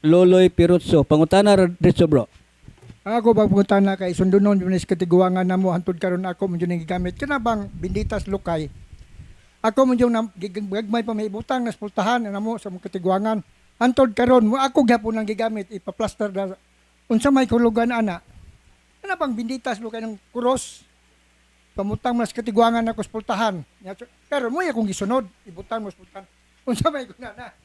Loloy Pirutso. Pangutana dito bro. Ako pagpunta na kay sundunon yun is katiguangan na mo hantod karon ako mo yun gigamit. Kana bang binditas lukay? Ako mo yung gagmay pa may butang na spultahan na mo sa mga katiguangan. Hantod karon mo ako gyapon nang gigamit ipa-plaster na unsa may kulugan ana. Kana bang binditas lukay ng kuros? Pamutang mas katiguangan ako spultahan. Pero mo akong gisunod ibutang mo spultahan. Unsa may kuna na?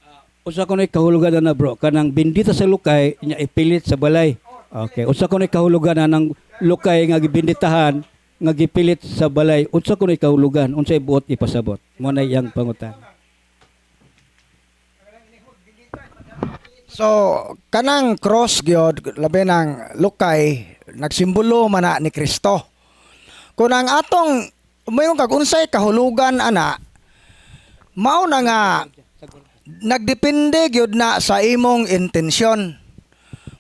Usa ko na kahulugan na bro. Kanang bindita sa lukay, niya ipilit sa balay. Okay. Usa ko na kahulugan na ng lukay nga gibinditahan, nga gipilit sa balay. Unsa ko na kahulugan, unsay buot ipasabot. Mo na iyang pangutan. So, kanang cross gyud labi ng lukay nagsimbolo man na ni Kristo. Kung ang atong mayon kag unsay kahulugan ana, mao na nga nagdepende gyud na sa imong intensyon.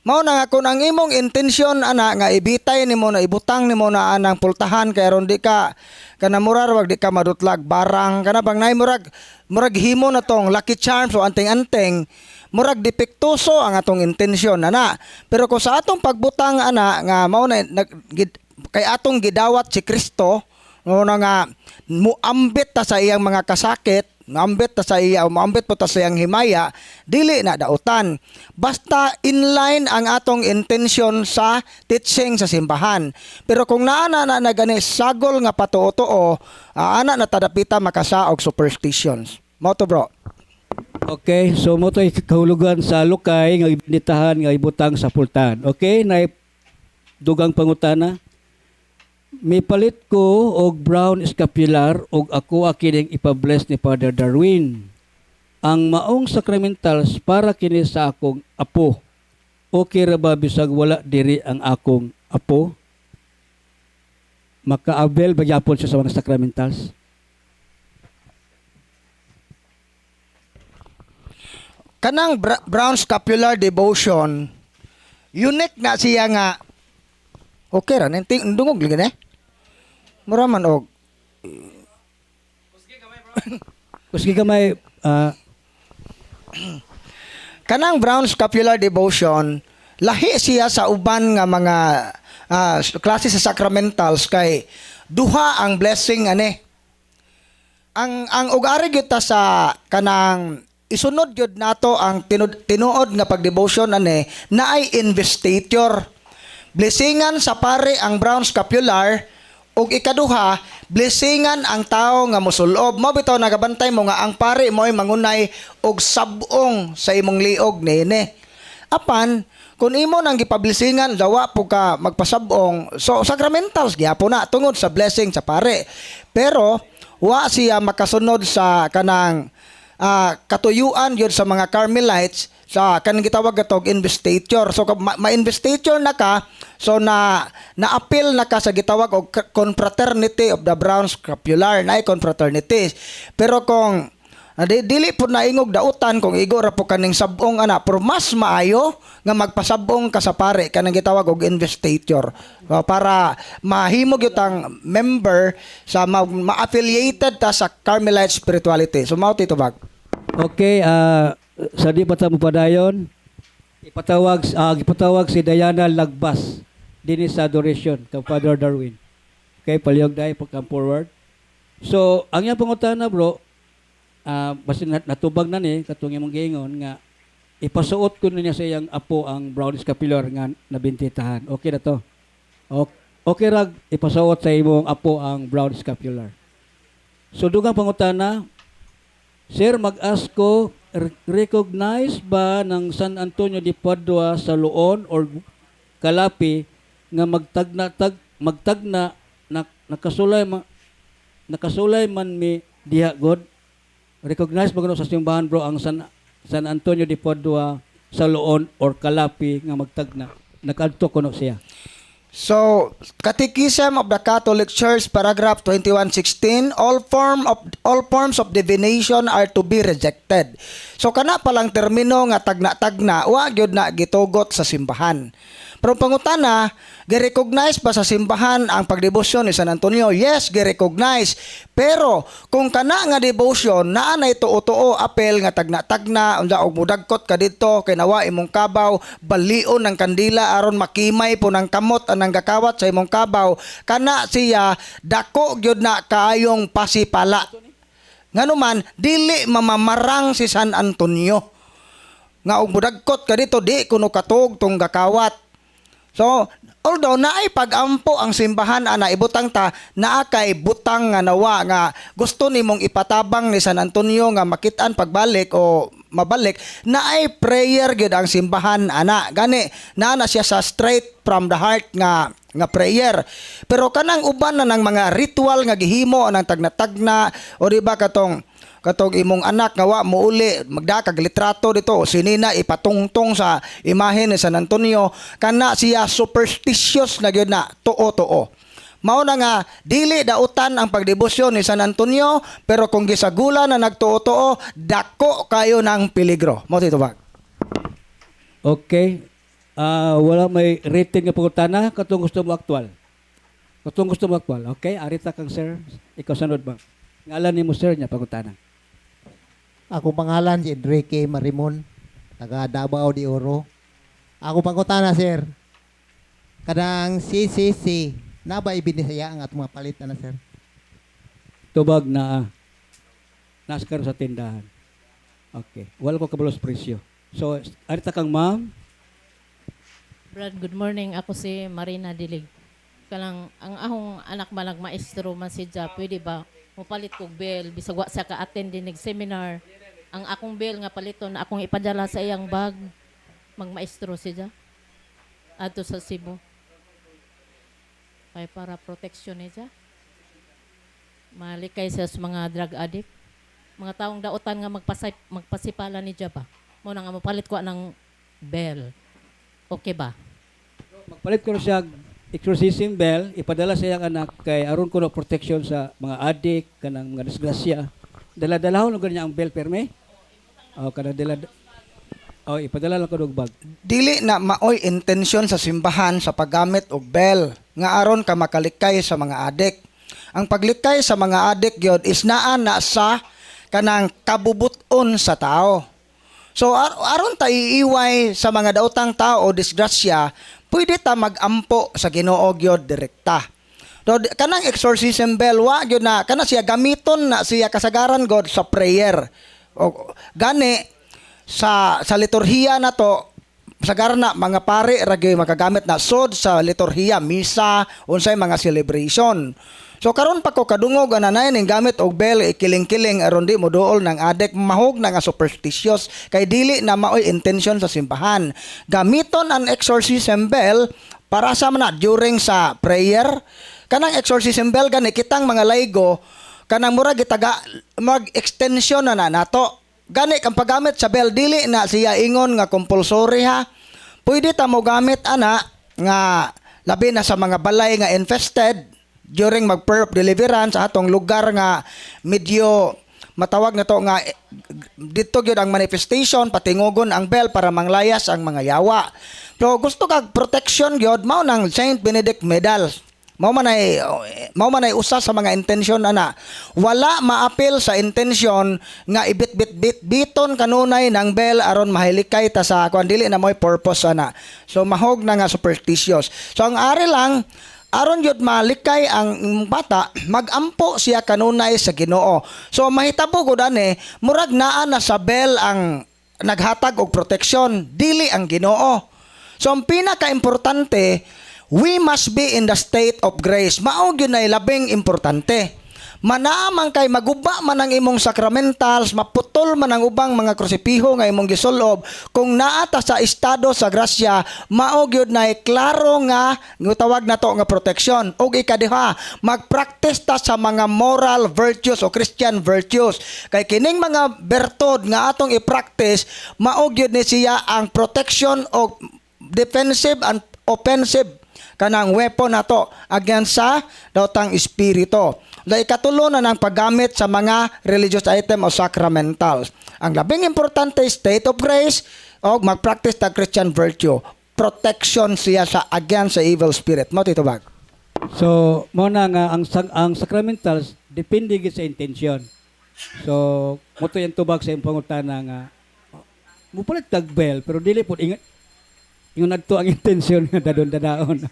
Mao na nga kung ang imong intensyon ana nga ibitay nimo na ibutang nimo na anang pultahan kay aron di ka kana murar wag di ka madutlag barang kana bang nay murag himo na tong lucky charms o anting-anting murag depektuso ang atong intensyon ana. Pero kung sa atong pagbutang ana nga mao na kay atong gidawat si Kristo mao na nga muambit ta sa iyang mga kasakit, maambit ta sa iya, maambit po ta sa iyang himaya, dili na dautan. Basta inline ang atong intention sa teaching sa simbahan. Pero kung naana na gani sagol nga patuo-tuo, ana na tadapita makasaog superstitions. Mo to bro. Okay, so mo to'y kahulugan sa lukay nga ibinditahan nga ibutang sa pultahan. Okay, na dugang pangutana. May palit ko og brown scapular og ako kining ipabless ni Father Darwin. Ang maong sacramentals para kini sa akong apo. Okay ra ba bisag wala diri ang akong apo? Makaabel ba gyapon siya sa mga sacramentals? Kanang brown scapular devotion, unique na siya nga okay ra nenting dungog lagi mura man og Kuski gamay kanang brown scapular devotion lahi siya sa uban nga mga klase sa sacramentals kay duha ang blessing ani. Ang ug-ari gyud ta sa kanang isunod gyud nato ang tinuod nga pagdevotion ani naay investiture. Blessingan sa pare ang brown scapular ug ikaduha blessingan ang tao nga mosulob. Mao bitaw nagabantay mo nga ang pare mo'y mangunay og sabong sa imong liog nini. Apan kung imo nang gipablessingan dawa po ka magpasabong, so sacramentals gyapon na tungod sa blessing sa pare. Pero wa siya makasunod sa kanang katuyuan yun sa mga Carmelites sa kanang gitawag katog investiture. So ma-investiture na ka, so na-appeal na ka sa gitawag og confraternity of the brown scapular, na confraternity. Pero kung dili po naingog dautan kung igo ra po kaning sabong ana, pero mas maayo nga magpasabong ka sa pare kanang gitawag og investiture para mahimo gyud ang member sa ma-affiliated ta sa Carmelite spirituality. So mao titubag. okay, sa di pa ta mo padayon, ipatawag si Diana Lagbas dinhi sa adoration kay Father Darwin. Okay, palihog dai pagka forward. So, ang iyang pangutana bro, basin natubag na ni katong imong giingon nga ipasuot ko niya sa iyang apo ang brown scapular nga nabintitahan. Okay na to. Okay ra ipasuot sa imong apo ang brown scapular. So dugang pangutana, Sir, mag-ask ko, recognize ba ng San Antonio de Padua sa Luon or Kalapi nga magtagna nakasulay man mi diha god? Recognize ba kuno sa simbahan bro ang San Antonio de Padua sa Luon or Kalapi nga magtagna? Nakadto kuno siya. So, Catechism of the Catholic Church, paragraph 2116, all forms of divination are to be rejected. So, kana palang termino nga tagna-tagna, wa gyud na gitugot sa simbahan. Pero pangutana, gi-recognize ba sa simbahan ang pagdebosyon ni San Antonio? Yes, gi-recognize. Pero kung kana nga devotion naa na ito utuo apel nga tagna-tagna unsa og mudagkot ka didto kay nawa imong kabaw balion ng kandila aron makimay po ng kamot anang gakawat sa imong kabaw, kana siya dako gyud na kaayong pasipala. Nganuman dili mamamarang si San Antonio nga og mudagkot ka dito di kuno katog tong gakawat. So although naay pagampo ang simbahan ana ibutang ta naa kay butang nga nawa nga gusto nimong ipatabang ni San Antonio nga makit-an pagbalik o mabalik, naay prayer gyud ang simbahan ana gani naa na siya sa straight from the heart nga prayer. Pero kanang uban na ng mga ritual nga gihimo anang tagna-tagna o di ba katong imong anak nga wa mo uli magdakag litrato dito o sinina ipatungtong sa imahe ni San Antonio, kana siya superstitious na gyud na tuo. Mao na nga dili dautan ang pagdebosyon ni San Antonio, pero kung gisagula na nagtuo dako kayo ng peligro. Mo titubag. Okay. Wala may rating nga pangutana katong gusto mo aktual. Okay, arita kang sir. Ikaw sunod ba? Ngalan nimo sir nya pangutana. Ako pangalan si Enrique Marimon, taga Davao de Oro. Ako pangutana sir. Kadang CCC na ba ibinisaya ang atong mga palit na sir? Tubag na naskar sa tindahan. Okay. Wala ko kabalos presyo. So, arita kang ma'am. Brad, good morning. Ako si Marina Dilig. Kalang ang ahong anak malang maestro man si Ja, pwede ba mupalit kog bel bisag wa sa ka-attend dinig seminar. Ang akong bel nga paliton akong ipadala sa iyang bag. Magmaestro si Ja. Adto sa Cebu. Kay para protection ni Ja. Malikay sa mga drug addict. Mga taong dautan nga magpasipala ni Ja ba. Mo na nga mapalit ko ng bel. Okay ba? Magpalit ko na siya exorcism bell, ipadala sa iyang anak kay aron kuno protection sa mga adik, kanang mga disgrasya. Dala-dalahon lang niya ang bell perme. O kada ipadala lang ko og bag. Dili na maoy intensyon sa simbahan sa paggamit og bell nga aron ka makalikay sa mga adik. Ang paglikay sa mga adik gyud is naa na sa kanang kabubuton sa tao. So aron ta iiway sa mga daotang tao o disgrasya, pwede ta magampo sa Ginoo gyud direkta. So kanang exorcism bell wa gyud na kana siya gamiton na siya kasagaran god sa prayer. O gani sa liturhiya na to sagaran na mga pare ra gyud makagamit na sod sa liturhiya, misa, unsay mga celebration. So karon pa ko kadungog ananay ning gamit og bell ikiling-kiling aron di mo duol ng adik mahog na nga superstitious kay dili na maoy intention sa simbahan. Gamiton ang exorcism bell para sa man during sa prayer. Kanang exorcism bell gani kitang mga laygo kanang mura gitaga mag-extension na nato. Gani kang paggamit sa bell dili na siya ingon nga compulsory ha. Pwede ta mo gamit ana nga labi na sa mga balay nga infested during mag-prayer of deliverance sa atong lugar nga medyo matawag na to nga dito gyud ang manifestation patingugon ang bell para manglayas ang mga yawa. Pero gusto kag protection gyud mao nang Saint Benedict medal. Mao man ay usa sa mga intensyon ana. Wala maapil sa intensyon nga ibit-biton kanunay ng bell aron mahilikay ta sa kuan dili na moy purpose ana. So mahog na nga superstitious. So ang ari lang aron gyud malikay ang bata, magampo siya kanunay sa Ginoo. So mahitabo gud ani, murag naa na sa bell ang naghatag og proteksyon, dili ang Ginoo. So ang pinaka-importante, we must be in the state of grace. Mao gyud nay labing importante. Manaamang kay maguba man ang imong sacramentals, maputol man ang ubang mga krusipiho nga imong gisulob, kung naata sa estado sa grasya, mao gyud nay klaro nga tawag na to nga protection. Og ikaduha, magpractice ta sa mga moral virtues o Christian virtues. Kay kining mga bertud nga atong i-practice, mao gyud ni siya ang protection o defensive and offensive kanang weapon nato against sa daotang espiritu. Ikatulo na ng paggamit sa mga religious item o sacramentals. Ang labing importante, state of grace o mag-practice the Christian virtue. protection siya sa against sa evil spirit. Mo titubag. So, mo na nga ang sacramentals depende gid sa intention. So, mo to yung tubag sa imong pangutana nga mupalit tag bell pero dili pud ingat yung nagto ang intention nga dadon-dadaon.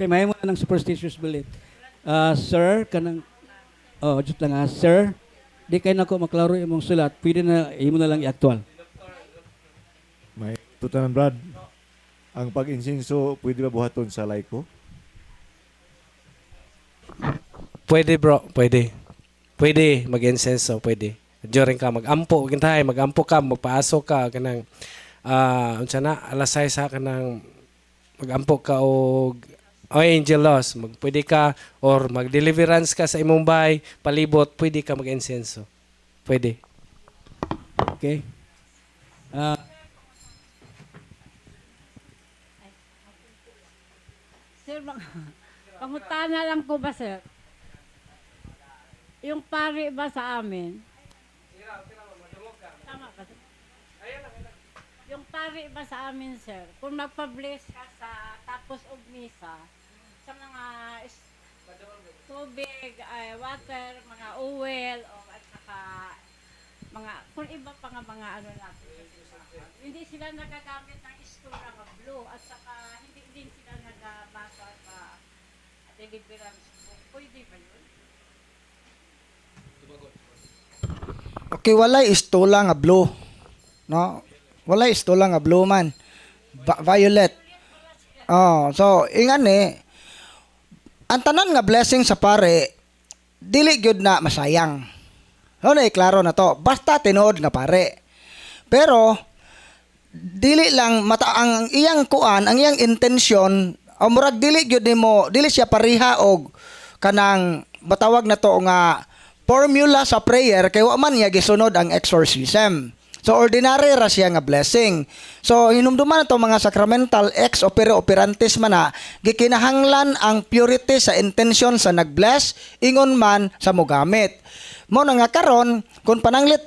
Kay mahimo na ng superstitious belief. Sir, kanang just lang sir, di kay nako maklaro imong sulat, pwede na imo na lang i-actual. May tutanan, Brad. Ang pag-insinso, pwede ba buhaton sa laiko? Pwede bro, pwede. Pwede mag-insenso, pwede. During ka mag-ampo, gintahay, mag-ampo ka, magpaaso ka, kanang, unsa na, alasay sa kanang, mag-ampo ka o angel loss, pwede ka, or mag-deliverance ka sa imong bahay, palibot, pwede ka mag-insenso. Pwede. Okay? Sir, pangutana lang ko ba, sir? Yung pari ba sa amin? Tama ba, sir? Yung pari ba sa amin, sir? Kung magpa-bless ka sa tapos og misa, sa mga tubig, water, mga oil, o at saka mga, kung iba pa nga mga ano natin, hindi sila nagagamit ng istura ng blue at saka hindi din sila nagabasa sa deliverance book. Pwede ba yun? Okay, walay istola nga blue. No? Walay istola nga blue man. Violet. Oh, so ingan ang tanan nga blessing sa pare dili gyud na masayang. No, klaro na to. Basta tinuod nga pare. Pero dili lang mata ang iyang kuan, ang iyang intensyon, murag dili gyud nimo, dili siya pariha og kanang batawag na to nga formula sa prayer kay wa man niya gisunod ang exorcism. So ordinary ra siya nga blessing. So hinumduman nato mga sacramental ex opere operantes man na gikinahanglan ang purity sa intention sa nagbless ingon man sa mogamit. Mo na nga karon kung pananglit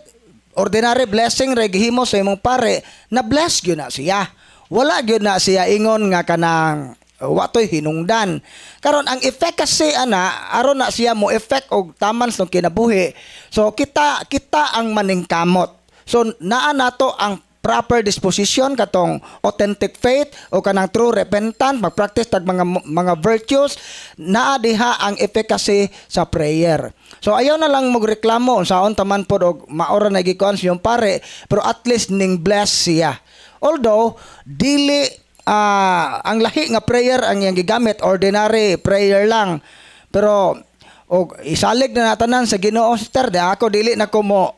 ordinary blessing ra gihimo sa imong pare, na bless gyud na siya. Wala gyud na siya ingon nga kanang watoy hinungdan. Karon ang efficacy ana aron na siya mo effect og taman sa kinabuhi. So kita ang maningkamot. So naa nato ang proper disposition katong authentic faith o kanang true repentance, mag-practice tag mga virtues, naa diha ang efficacy sa prayer. So ayaw na lang magreklamo unsaon taman pod og maora na gikuan siyang pare, pero at least ning bless siya. Although dili ang lahi nga prayer ang iyang gigamit, ordinary prayer lang. Pero og isalig na natanan sa Ginoo, sister, ako dili na ko mo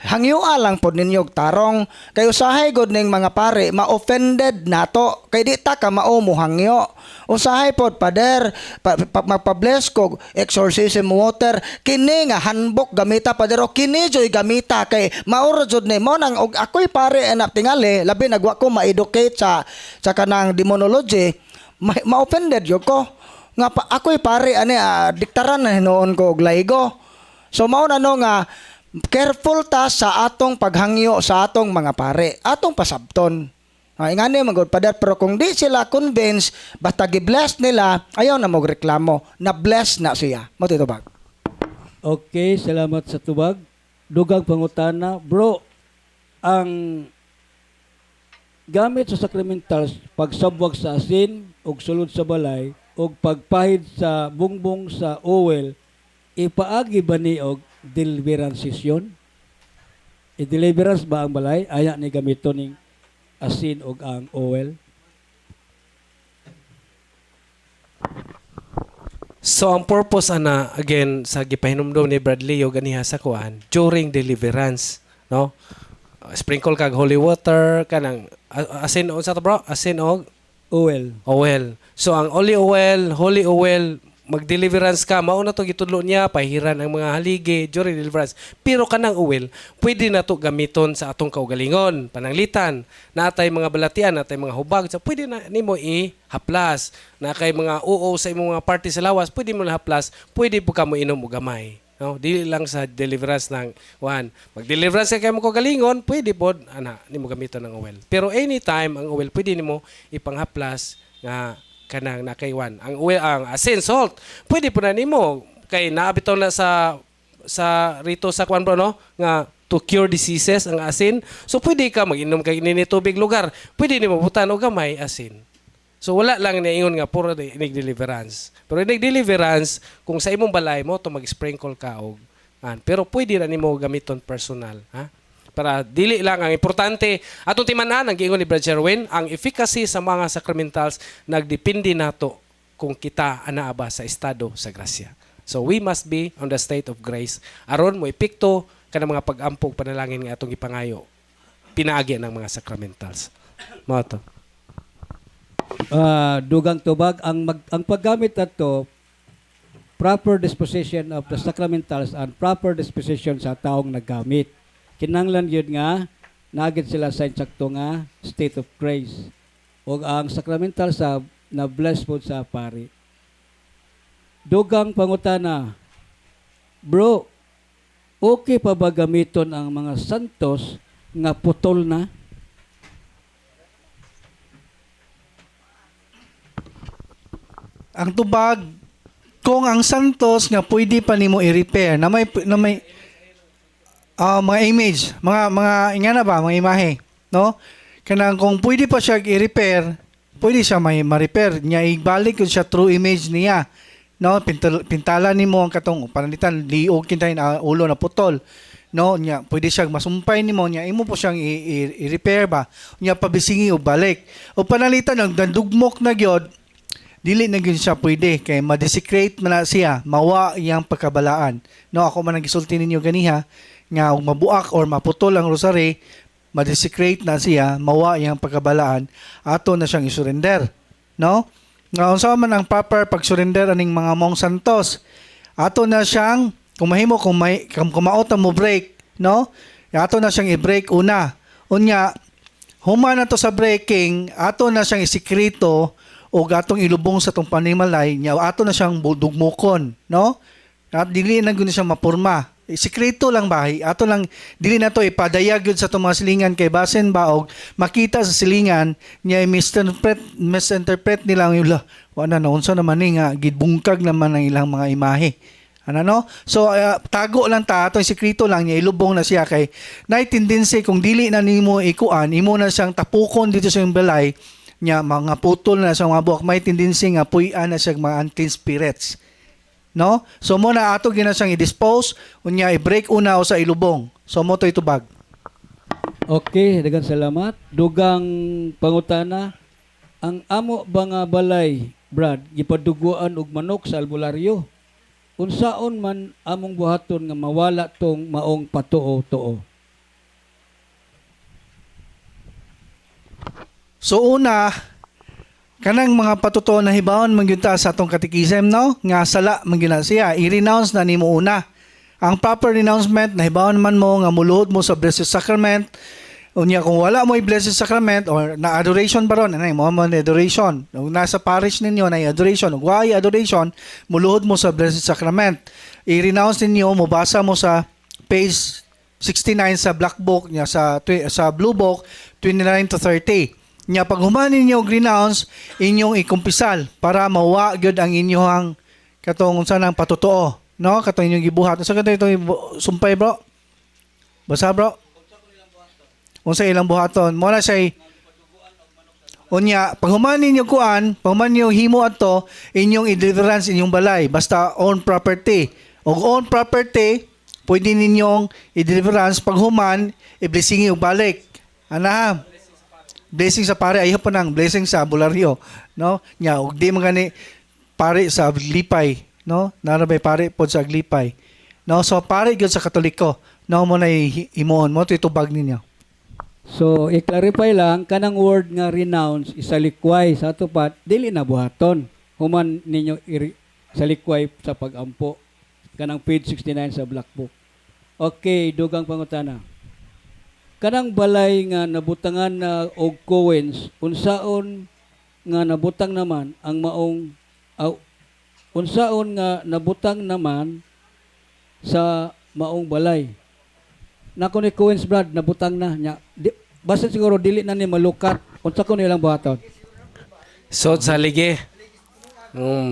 hangyua lang pod ninyo tarong kay usahay god ning mga pare ma-offended nato kay di ta ka mao mo hangyo. Usahay pod pader magpa-bless ko exorcism water kini nga handbook gamita pader o kini joy gamita kay mauro jud ni mo nang og ako'y pare anak tingali labi nagwa ko ma-educate sa kanang demonology ma-offended yo ko nga ako'y pare ani diktaran na hinuon ko og laigo. So mao na no nga careful ta sa atong paghangyo sa atong mga pare, atong pasabton. Ingani magod pader pero kung di sila convince basta gi-bless nila, ayaw na magreklamo, na bless na siya. Mo titubag. Okay, salamat sa tubag. Dugang pangutana, bro, ang gamit sa sacramentals, pagsabwag sa asin, og sulod sa balay, og pagpahid sa bungbong sa oil, ipaagi ba ni og deliverance yun? I-deliverance ba ang balay? Aya ni gamito ning asin og ang oil? So ang purpose ana again sa gipahinumdom ni Bradley og ganiha sa kuan during deliverance, no? Sprinkle kag holy water kanang asin unsa to bro? Asin og Oil. oil. So ang holy oil mag-deliverance ka, mao na to gitudlo niya, pahiran ang mga haligi during deliverance. Pero kanang oil, pwede na to gamiton sa atong kaugalingon, pananglitan, natay mga balatian, natay mga hubag, so pwede na nimo i-haplas. Na kay mga oo sa imong mga party sa lawas, pwede mo na haplas, pwede po ka mo inom og gamay. No, dili lang sa deliverance ng one. Mag-deliverance ka mo ko galingon, pwede pod ana nimo gamiton ng oil. Pero anytime ang oil pwede nimo ipanghaplas nga kanang nakaywan. Ang oil ang asin salt, pwede po na nimo kay naabitaw na sa rito sa kwan bro no nga to cure diseases ang asin. So pwede ka mag-inom kay nini tubig lugar. Pwede nimo butan og gamay asin. So wala lang niingon nga puro inig deliverance. Pero inig deliverance kung sa imong balay mo to mag-sprinkle ka og pero pwede ra nimo gamiton personal, ha? Para dili lang ang importante atong timan-an ang giingon ni Brad Sherwin, ang efficacy sa mga sacramentals nagdepende nato kung kita anaa ba sa estado sa grasya. So we must be on the state of grace aron mo epekto kanang mga pag-ampog panalangin nga atong ipangayo pinaagi ng mga sacramentals. Mao to. Dugang tubag ang paggamit ato proper disposition of the sacramentals and proper disposition sa taong naggamit. Kinanglan yun nga nagit sila sa insakto nga state of grace. O ang sacramentals sa na bless po sa pari. Dugang pangutana, bro, okay pa ba gamiton ang mga santos nga putol na? Ang tubag, kung ang santos nga pwede pa nimo i-repair na may mga image, mga ingana ba, mga imahe, no? Kanang kung pwede pa siya i-repair, pwede siya may ma-repair niya, ibalik yun siya true image niya. No, pintala nimo ang katong panalitan liog kintay na ulo na putol. No, nya pwede siyang masumpay nimo nya imo po siyang i-repair ba. Nya pabisingi og balik. O panalitan ang dandugmok na gyud, dili na gyud siya pwede kay ma-desecrate man na siya, mawa iyang pagkabalaan. No, ako man nagisulti ninyo ganiha nga og mabuak or maputol ang rosary, ma-desecrate na siya, mawa iyang pagkabalaan, ato na siyang i-surrender. No? Nga unsa man ang proper pag-surrender aning mga mong santos, ato na siyang kung maot mo break, no? Ato na siyang i-break una. Unya, human na to sa breaking, ato na siyang isikreto o atong ilubong sa tong panimalay, nya ato na siyang dugmukon, no? At dili na gyud siya mapurma. Sikreto lang ba? Ato lang dili na to ipadayag gyud sa itong mga silingan kay basen ba og makita sa silingan niya misinterpret nila ang ila. Wala na unsa naman ni nga gidbungkag naman ang ilang mga imahe. Ano no? So tago lang ta ato sikreto lang niya ilubong na siya kay nay tendency kung dili na nimo ikuan imo na siyang tapukon dito sa iyong balay niya mga putol na sa mga buhok may tendency nga puy-an na siya mga unclean spirits. No? So muna ato gina siyang i-dispose, unya i-break una o sa ilubong. So mo to itubag. Okay, daghang salamat. Dugang pangutana, ang amo ba nga balay, Brad, gipaduguan og manok sa albularyo? Unsaon man among buhaton nga mawala tong maong patuo-tuo? So una, kanang mga patutuo na hibawon man gyud ta sa atong katekism, no? Nga sala man gyud na siya, i-renounce na nimo una. Ang proper renouncement na hibawon man mo nga muluhod mo sa Blessed Sacrament. Unya kung wala mo i-Blessed Sacrament or na adoration ba ron, anay mo adoration. Kung nasa parish ninyo na adoration, ug why adoration, muluhod mo sa Blessed Sacrament. I-renounce ninyo, mobasa mo sa page 69 sa Black Book nya sa Blue Book 29 to 30. Nya pag humanin niyo og renounce, inyong ikumpisal para mawa gyud ang inyong katong unsa nang patutuo, no? Katong inyong gibuhat. Unsa kadto ito sumpay, bro? Basa, bro? Unsa ilang buhaton? Mo na say unya pag humanin niyo kuan, pag humanin niyo himo adto, inyong i-deliverance inyong balay basta own property. Og own property, pwede ninyong i-deliverance pag human, i-blessingi og balik. Ana? Blessing sa pare ayaw pa nang blessing sa bularyo, no? Nya og di man gani pare sa Aglipay, no? Narabay pare pod sa Aglipay. No, so pare gyud sa Katoliko, no mo na himuon mo itubag ninyo. So, i-clarify lang, kanang word nga renounce, isalikway sa tupat, dili na buhaton. Human ninyo salikway sa pag-ampo. Kanang page 69 sa Black Book. Okay, dugang pangutana. Kanang balay nga nabutangan na og Cowens, unsaon nga nabutang naman ang maong unsaon nga nabutang naman sa maong balay. Na ko ni Coens Brad nabutang na nya. Basta siguro dili na ni malukat unsa ko nilang buhaton. So sa ligi.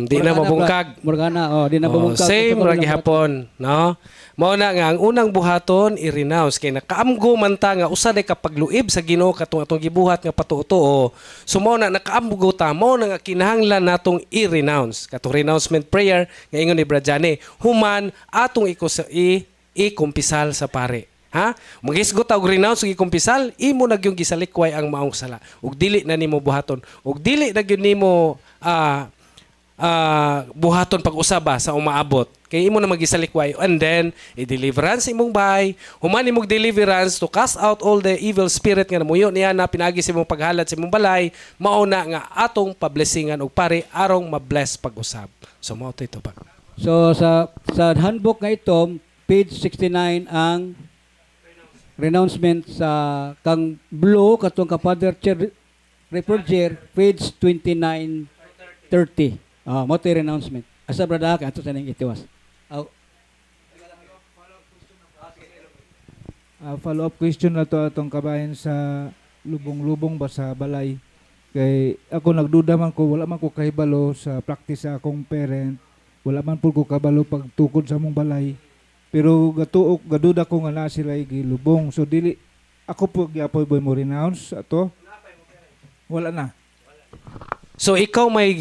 Di na mabungkag. Morgana, di na mabungkag. Same Unsa ko ra nilang gihapon, no? Mao na nga ang unang buhaton i-renounce kay nakaamgo man ta nga usa day kapagluib sa Ginoo katong atong gibuhat nga patuo. So mao na nakaamgo ta, mao na nga kinahanglan natong i-renounce. Katong renouncement prayer nga ingon ni Brad Johnny, human atong i-kumpisal sa pare. Ha? Magisgot og renounce ug ikumpisal, imo na gyud gisalikway ang maong sala. Ug dili na nimo buhaton. Ug dili na gyud nimo buhaton pag-usaba sa umaabot. Kay imo na magisalikway and then i-deliverance imong bahay. Human imong deliverance to cast out all the evil spirit nga namuyo niya na pinagi sa imong paghalad sa imong balay, mao na nga atong pablessingan og pare arong mabless pag-usab. So mao ito pa. So sa handbook nga ito, page 69 ang renouncement sa kang blue katong ka Father Reproger, page 2930. Mo to renouncement. Asa brada ka ato sa ning itiwas. Follow-up question na to atong kabayan sa lubong-lubong ba sa balay. Kay ako nagduda man ko, wala man ko kahibalo sa practice sa akong parent. Wala man po ko kabalo pagtukod sa mong balay. Pero gaduda ko nga na sila gilubong. So dili ako po giapoy boy mo renounce ato. Wala na. So ikaw may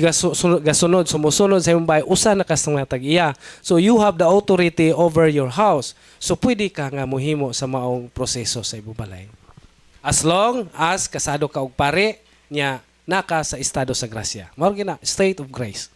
sumusunod sa imong bahay, usa na kas natag iya. So you have the authority over your house. So pwede ka nga mohimo sa maong proseso sa imong balay. As long as kasado ka og pare nya naka sa estado sa grasya. Mao gina state of grace.